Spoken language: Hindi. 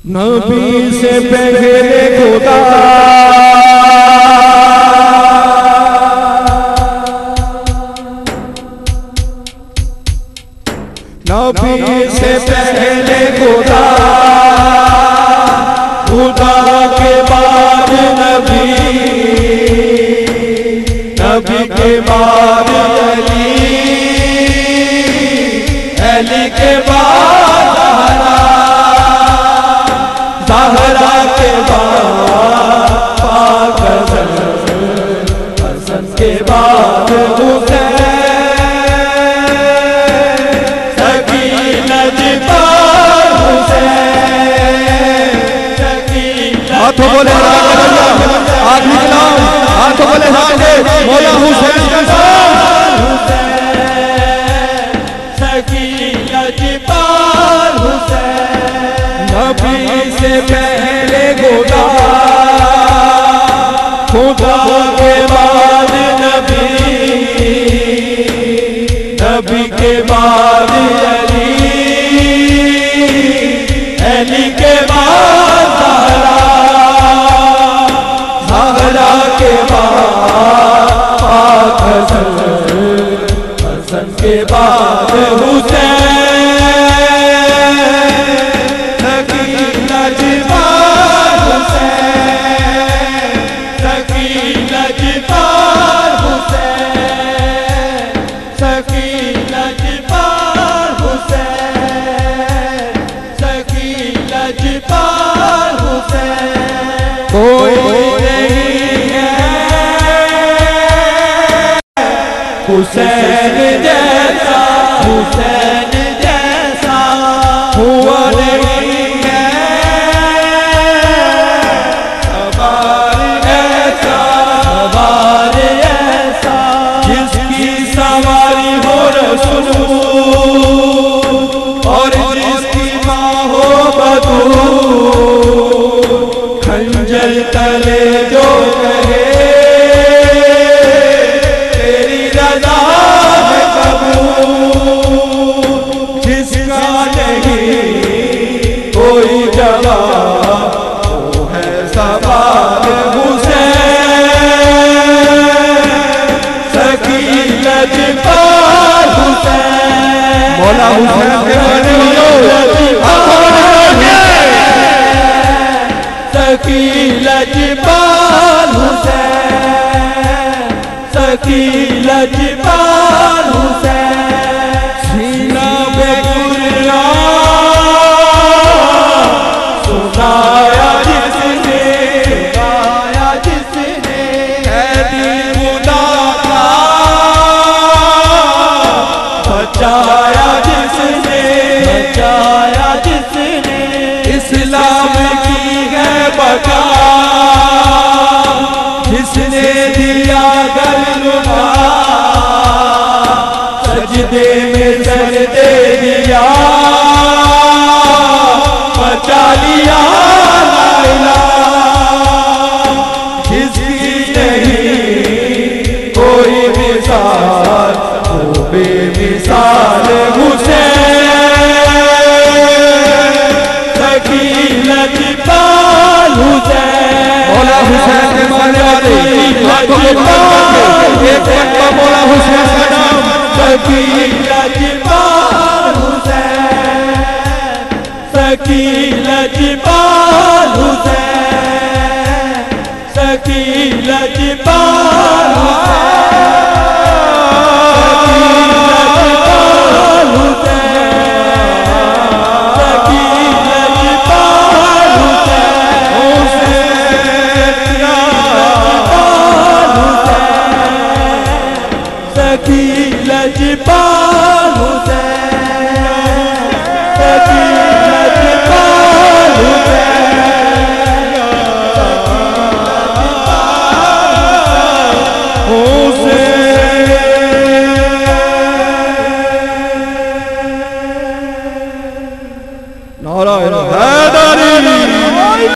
नबी से पहले खुदा नबी से पहले खुदा, खुदा के बाद नबी, नबी के बाद अली, अली के बाद ज़हरा के बाद पाक हसन, हसन के बाद हुसैन, सकीनत पर हुसैन, हाथों बोले आदमी कलाम, हाथों बोले मौला हुसैन का सकीनत पर हुसैन। नबी से पहले खुदा, खुदा के बाद नबी, नबी के बाद अली, अली के बाद ज़हरा, ज़हरा के बाद पाक हसन, हसन के बाद हुसैन, कोई नहीं है हुसैन जैसा, हुसैन जैसा हुआ नहीं है सवार ऐसा, सवार ऐसा जिसकी सवारी हो रसूल और जिसकी माँ हो बतूल, खंजर तले जो कहे तेरी रज़ा है कबूल, जिसका नहीं कोई जवाब वो है सवाल हुसैन, सकीनत पर हुसैन। मौला हुसैन के माने सकीनत पर हुसैन, सकीनत पर हुसैन। सीना पे कुरान सुनाया जिसने, सुनाया जिसने कैदी खुदा का बचाया जिसने, बचाया जिसने इस्लाम की है बका, जिसने दिया गलबा सजदे में सजदे दिया, बचा लिया लाइला, जिसकी नहीं कोई मिसाल वो बेमिसाल हुसैन, सकीनत पर हुसैन। मौला हुसैन के माने वाले लाखों के एक का मौला हुसैन का नाम, सकीनत पर हुसैन, सकीनत पर हुसैन, सकीनत पर सकीनत पर